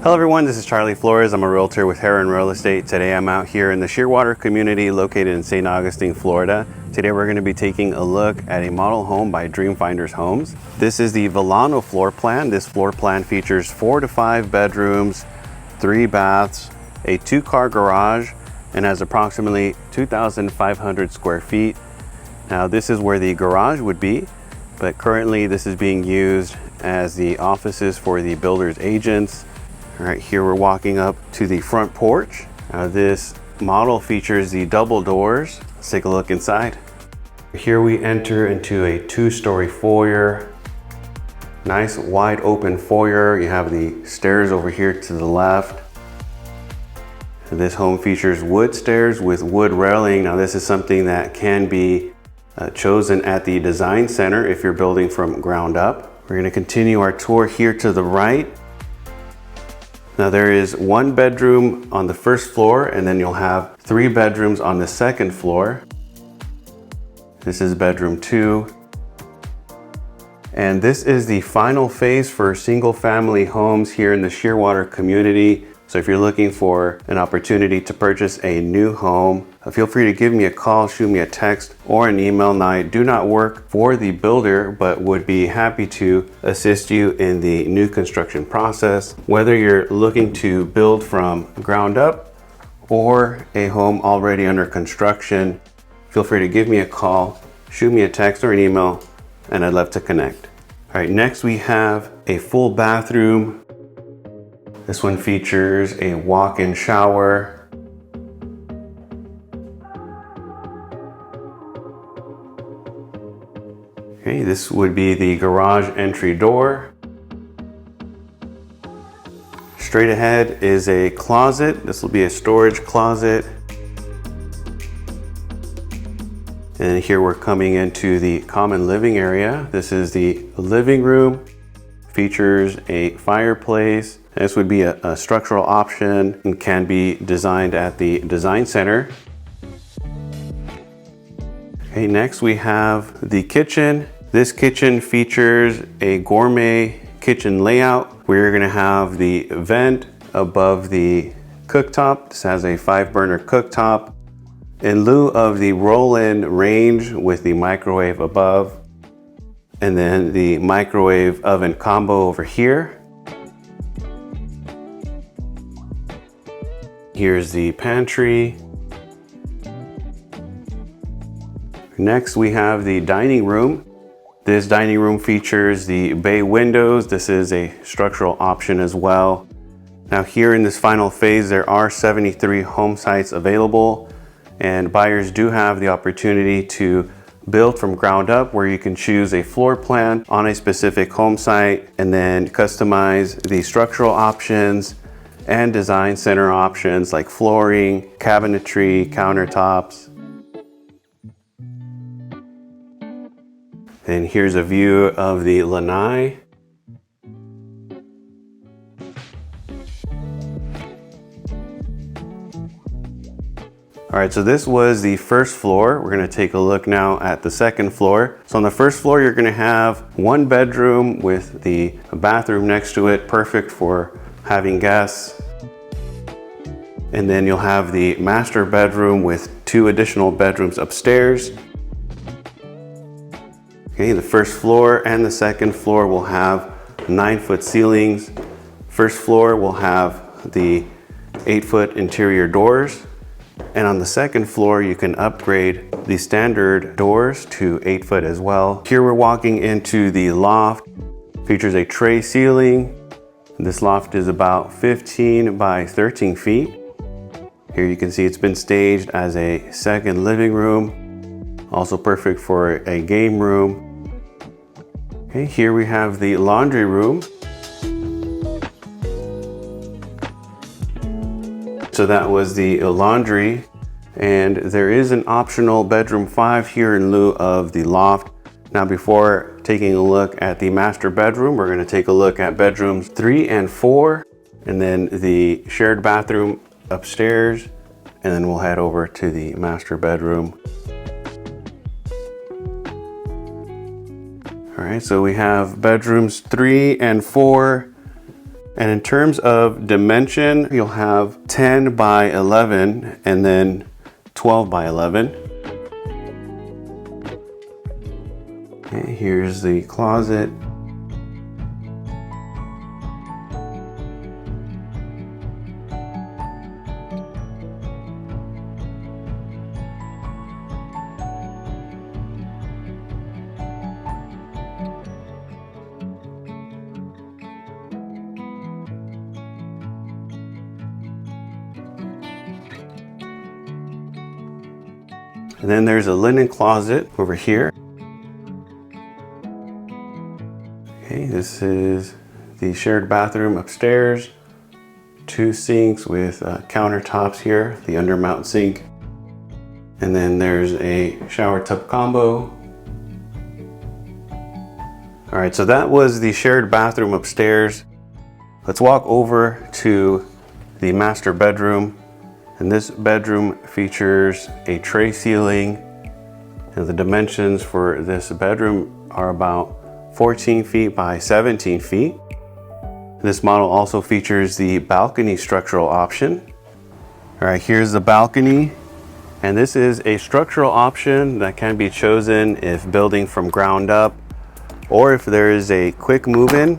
Hello everyone, this is Charlie Flores. I'm a realtor with Herron Real Estate. Today I'm out here in the Shearwater community located in St. Augustine, Florida. Today we're going to be taking a look at a model home by Dreamfinders Homes. This is the Villano floor plan. This floor plan features 4 to 5 bedrooms, 3 baths, a 2-car garage, and has approximately 2,500 square feet. Now this is where the garage would be, but currently this is being used as the offices for the builder's agents. All right, here we're walking up to the front porch. This model features the double doors. Let's take a look inside. Here we enter into a 2-story foyer. Nice wide open foyer. You have the stairs over here to the left. This home features wood stairs with wood railing. Now this is something that can be chosen at the design center if you're building from ground up. We're going to continue our tour here to the right. Now there is 1 bedroom on the first floor, and then you'll have 3 bedrooms on the second floor. This is bedroom 2. And this is the final phase for single family homes here in the Shearwater community. So if you're looking for an opportunity to purchase a new home, feel free to give me a call, shoot me a text or an email. Now I do not work for the builder, but would be happy to assist you in the new construction process. Whether you're looking to build from ground up or a home already under construction, feel free to give me a call, shoot me a text or an email, and I'd love to connect. All right, next we have a full bathroom. This one features a walk-in shower. Okay, this would be the garage entry door. Straight ahead is a closet. This will be a storage closet. And here we're coming into the common living area. This is the living room. Features a fireplace. This would be a structural option and can be designed at the design center. Okay, next we have the kitchen. This kitchen features a gourmet kitchen layout. We're gonna have the vent above the cooktop. This has a 5-burner cooktop. In lieu of the roll-in range with the microwave above, and then the microwave oven combo over here. Here's the pantry. Next we have the dining room. This dining room features the bay windows. This is a structural option as well. Now here in this final phase, there are 73 home sites available, and buyers do have the opportunity to build from ground up, where you can choose a floor plan on a specific home site and then customize the structural options and design center options like flooring, cabinetry, countertops. And here's a view of the lanai. All right, so this was the first floor. We're gonna take a look now at the second floor. So on the first floor, you're gonna have 1 bedroom with the bathroom next to it, perfect for having guests. And then you'll have the master bedroom with 2 additional bedrooms upstairs. Okay, the first floor and the second floor will have 9-foot ceilings. First floor will have the 8-foot interior doors. And on the second floor, you can upgrade the standard doors to 8-foot as well. Here we're walking into the loft. Features a tray ceiling. This loft is about 15 by 13 feet. Here you can see it's been staged as a second living room. Also perfect for a game room. Okay, here we have the laundry room. So that was the laundry, and there is an optional bedroom 5 here in lieu of the loft. Now before taking a look at the master bedroom, we're going to take a look at bedrooms 3 and 4, and then the shared bathroom upstairs, and then we'll head over to the master bedroom. All right, so we have bedrooms 3 and 4. And in terms of dimension, you'll have 10 by 11 and then 12 by 11. Okay, here's the closet. And then there's a linen closet over here. Okay, this is the shared bathroom upstairs. 2 sinks with countertops here, the undermount sink. And then there's a shower tub combo. All right, so that was the shared bathroom upstairs. Let's walk over to the master bedroom. And this bedroom features a tray ceiling. And the dimensions for this bedroom are about 14 feet by 17 feet. This model also features the balcony structural option. All right, here's the balcony. And this is a structural option that can be chosen if building from ground up, or if there is a quick move-in,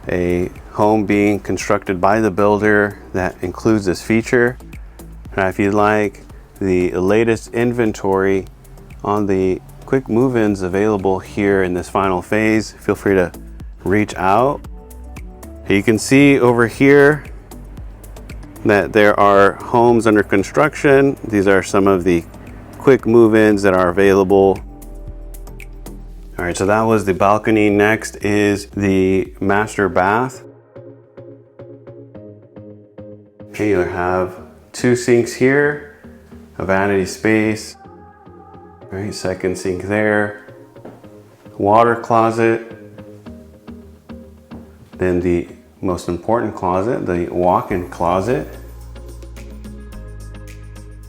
a home being constructed by the builder that includes this feature. Now, if you'd like the latest inventory on the quick move-ins available here in this final phase, feel free to reach out. You can see over here that there are homes under construction. These are some of the quick move-ins that are available. All right, so that was the balcony. Next is the master bath. Okay, you have 2 sinks here, a vanity space. All right, second sink there, water closet. Then the most important closet, the walk-in closet.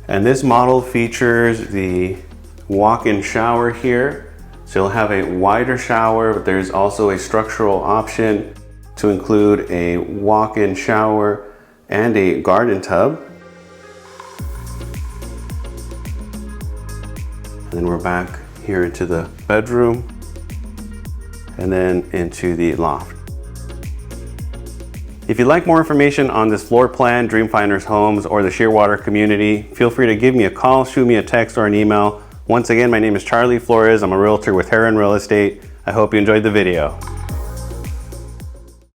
And this model features the walk-in shower here. So you'll have a wider shower, but there's also a structural option to include a walk-in shower and a garden tub. And then we're back here into the bedroom and then into the loft. If you'd like more information on this floor plan, Dreamfinders Homes, or the Shearwater community, feel free to give me a call, shoot me a text or an email. Once again, my name is Charlie Flores. I'm a realtor with Herron Real Estate. I hope you enjoyed the video.